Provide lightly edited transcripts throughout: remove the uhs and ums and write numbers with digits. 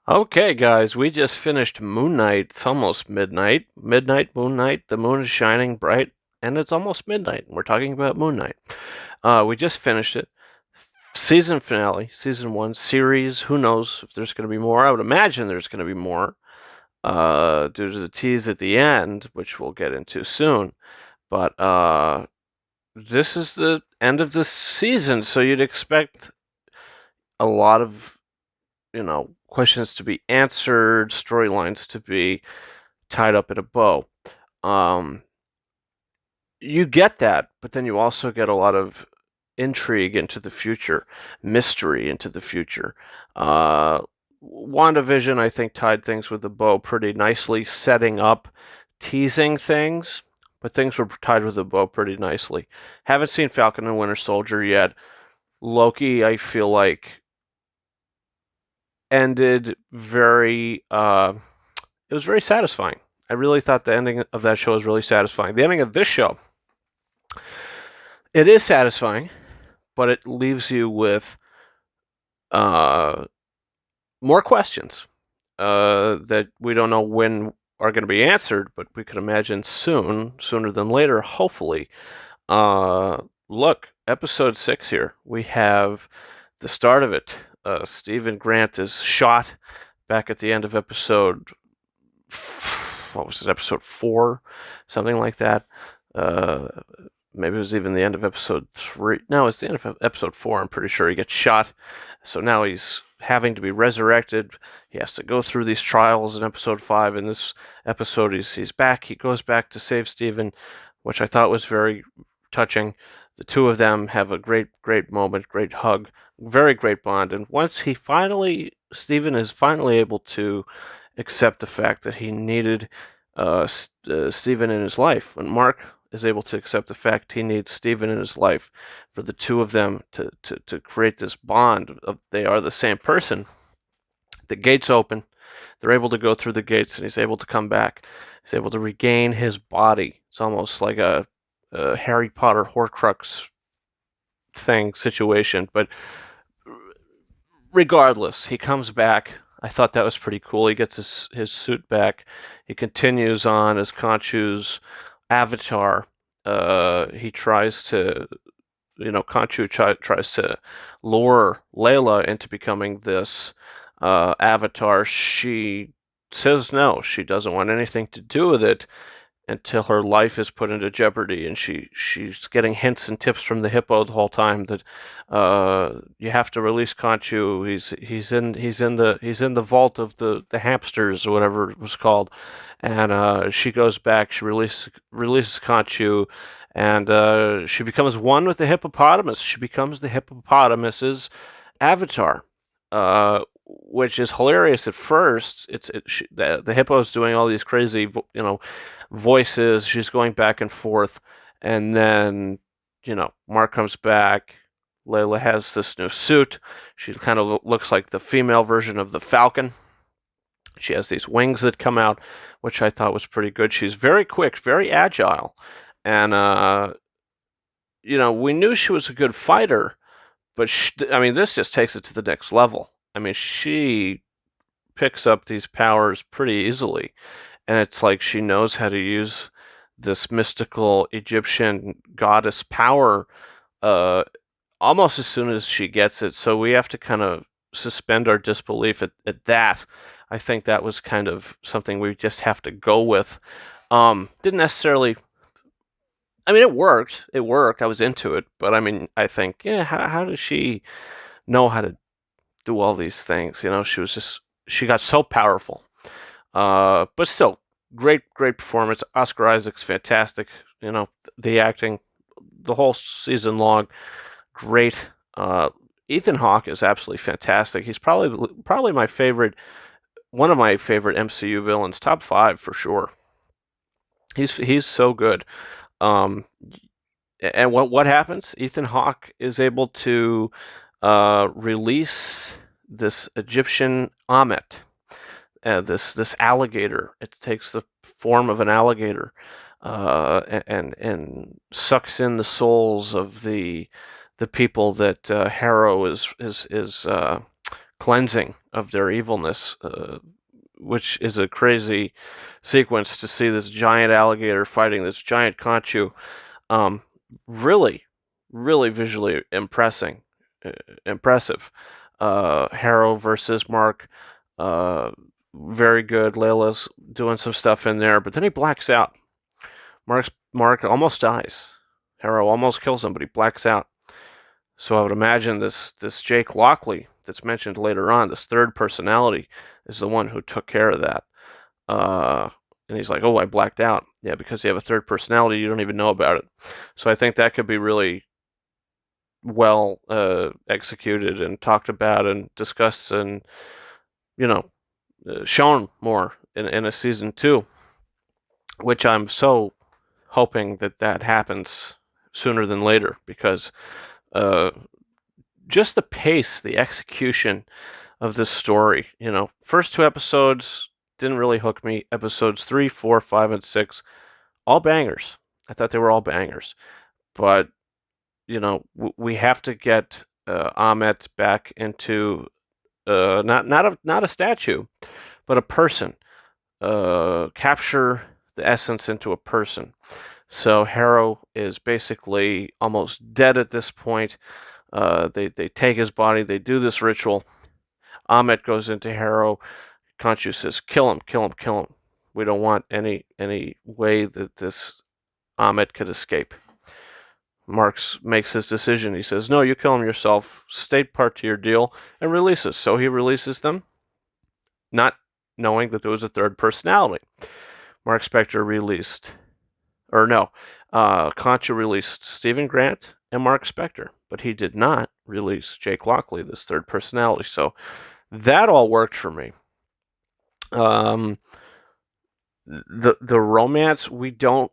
Okay, guys, we just finished Moon Knight. It's almost midnight. Midnight, Moon Knight. The moon is shining bright, and it's almost midnight. We're talking about Moon Knight. We just finished it. Season finale, season one, series. Who knows if there's going to be more? I would imagine there's going to be more, due to the tease at the end, which we'll get into soon. But this is the end of the season, so you'd expect a lot of questions to be answered, storylines to be tied up in a bow. Um, you get that, but then you also get a lot of intrigue into the future, mystery into the future. Uh, WandaVision, I think, tied things with a bow pretty nicely, setting up, teasing things, but things were tied with a bow pretty nicely. Haven't seen Falcon and Winter Soldier yet. Loki, I feel like, ended very it was very satisfying. I really thought the ending of that show was really satisfying. The ending of this show, it is satisfying, but it leaves you with uh, more questions that we don't know when are going to be answered, but we can imagine soon, sooner than later, hopefully. Look, episode 6 here. We have the start of it. Stephen Grant is shot back at the end of episode, what was it, episode 4, something like that. Uh, Maybe it was even the end of episode 3. No, it's the end of episode 4. I'm pretty sure he gets shot. So now he's having to be resurrected. He has to go through these trials in episode 5. In this episode, he's back. He goes back to save Stephen, which I thought was very touching. The two of them have a great moment, great hug, very great bond. And once Stephen is finally able to accept the fact that he needed Stephen in his life. When Mark is able to accept the fact he needs Stephen in his life for the two of them to create this bond of they are the same person, the gates open. They're able to go through the gates, and he's able to come back. He's able to regain his body. It's almost like a Harry Potter Horcrux situation. But regardless, he comes back. I thought that was pretty cool. He gets his suit back. He continues on as Khonshu's avatar. He tries to, Khonshu tries to lure Layla into becoming this avatar. She says no. She doesn't want anything to do with it until her life is put into jeopardy, and she's getting hints and tips from the hippo the whole time that you have to release Khonshu. He's in the vault of the hamsters or whatever it was called, and she goes back. She releases Khonshu, and she becomes one with the hippopotamus. She becomes the hippopotamus's avatar. Which is hilarious at first. The hippo's doing all these crazy, voices. She's going back and forth, and then Mark comes back. Layla has this new suit. She kind of looks like the female version of the Falcon. She has these wings that come out, which I thought was pretty good. She's very quick, very agile, and we knew she was a good fighter, but I mean, this just takes it to the next level. I mean, she picks up these powers pretty easily, and it's like she knows how to use this mystical Egyptian goddess power uh, almost as soon as she gets it. So we have to kind of suspend our disbelief at that. I think that was kind of something we just have to go with. Didn't necessarily. I mean, it worked. It worked. I was into it, but I mean, I think, yeah, how does she know how to do all these things? She got so powerful. But still, great performance. Oscar Isaac's fantastic. The acting, the whole season long, great. Ethan Hawke is absolutely fantastic. He's probably my favorite, one of my favorite MCU villains, top 5 for sure. He's so good. Um, and what happens? Ethan Hawke is able to release this Egyptian Amet, this alligator. It takes the form of an alligator, and sucks in the souls of the people that Harrow is cleansing of their evilness, which is a crazy sequence to see this giant alligator fighting this giant Khonshu. Really, really visually impressive. Harrow versus Mark, very good. Layla's doing some stuff in there, but then he blacks out. Mark almost dies. Harrow almost kills him, but he blacks out. So I would imagine this Jake Lockley that's mentioned later on, this third personality, is the one who took care of that. And he's like, "Oh, I blacked out." Yeah, because you have a third personality, you don't even know about it. So I think that could be really well executed and talked about and discussed and, shown more in a season 2, which I'm so hoping that happens sooner than later, because just the pace, the execution of this story, first 2 episodes didn't really hook me. Episodes 3, 4, 5, and 6, all bangers. I thought they were all bangers. But, we have to get Ammit back into not a statue, but a person. Capture the essence into a person. So Harrow is basically almost dead at this point. They take his body. They do this ritual. Ammit goes into Harrow. Khonshu says, "Kill him, kill him, kill him. We don't want any way that this Ammit could escape." Marks makes his decision. He says, "No, you kill him yourself. State part to your deal," and releases. So he releases them, not knowing that there was a third personality. Mark Spector released, or no, Khonshu released Stephen Grant and Mark Spector, but he did not release Jake Lockley, this third personality. So that all worked for me. The romance, we don't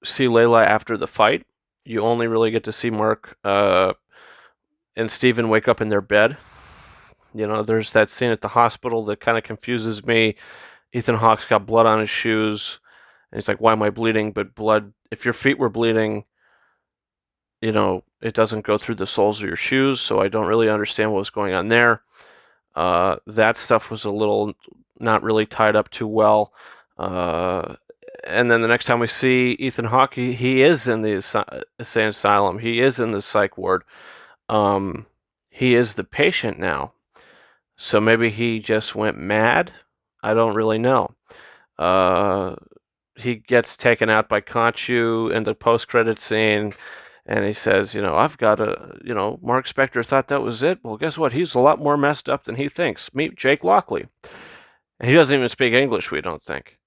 see Layla after the fight. You only really get to see Mark and Stephen wake up in their bed. There's that scene at the hospital that kind of confuses me. Ethan Hawke's got blood on his shoes, and he's like, "Why am I bleeding?" But blood, if your feet were bleeding, it doesn't go through the soles of your shoes, so I don't really understand what was going on there. That stuff was a little not really tied up too well. And then the next time we see Ethan Hawke, he is in the insane asylum. He is in the psych ward. He is the patient now. So maybe he just went mad. I don't really know. He gets taken out by Khonshu in the post-credit scene, and he says, "I've got Mark Spector thought that was it. Well, guess what? He's a lot more messed up than he thinks. Meet Jake Lockley." And he doesn't even speak English, we don't think.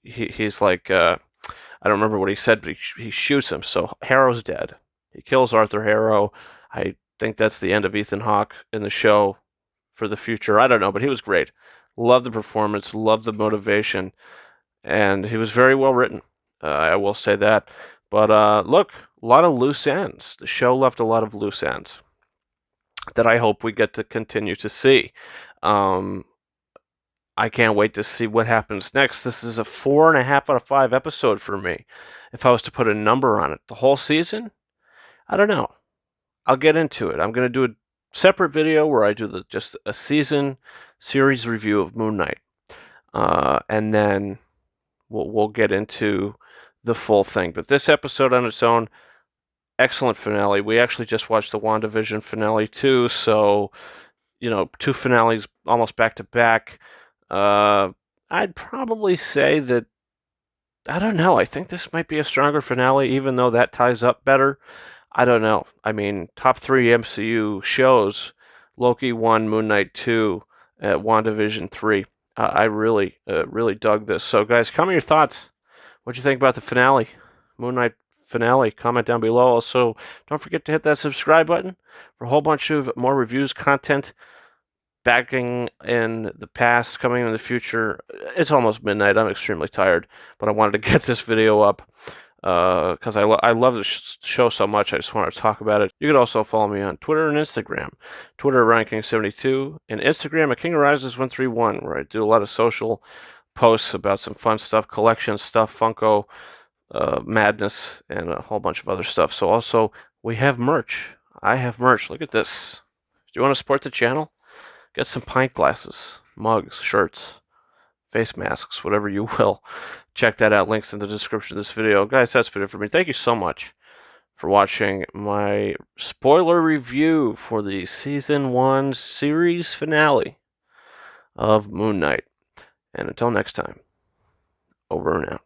He's like, I don't remember what he said, but he shoots him. So Harrow's dead. He kills Arthur Harrow. I think that's the end of Ethan Hawke in the show for the future. I don't know, but he was great. Loved the performance, loved the motivation, and he was very well written. I will say that. But look, a lot of loose ends. The show left a lot of loose ends that I hope we get to continue to see. I can't wait to see what happens next. This is a 4.5 out of 5 episode for me. If I was to put a number on it, the whole season, I don't know. I'll get into it. I'm going to do a separate video where I do just a series review of Moon Knight, and then we'll get into the full thing. But this episode on its own, excellent finale. We actually just watched the WandaVision finale too, so 2 finales almost back to back. I'd probably say that, I don't know, I think this might be a stronger finale, even though that ties up better. I don't know. I mean, top 3 MCU shows, Loki 1, Moon Knight 2, WandaVision 3. I really dug this. So guys, comment your thoughts. What'd you think about the finale? Moon Knight finale. Comment down below. Also, don't forget to hit that subscribe button for a whole bunch of more reviews, content, backing in the past, coming in the future. It's almost midnight. I'm extremely tired, but I wanted to get this video up because I love the show so much. I just wanted to talk about it. You can also follow me on Twitter and Instagram. Twitter at RyanKing72 and Instagram at KingArises131, where I do a lot of social posts about some fun stuff, collection stuff, Funko, madness, and a whole bunch of other stuff. So also, we have merch. I have merch. Look at this. you want to support the channel? Get some pint glasses, mugs, shirts, face masks, whatever you will. Check that out. Links in the description of this video. Guys, that's been it for me. Thank you so much for watching my spoiler review for the Season 1 series finale of Moon Knight. And until next time, over and out.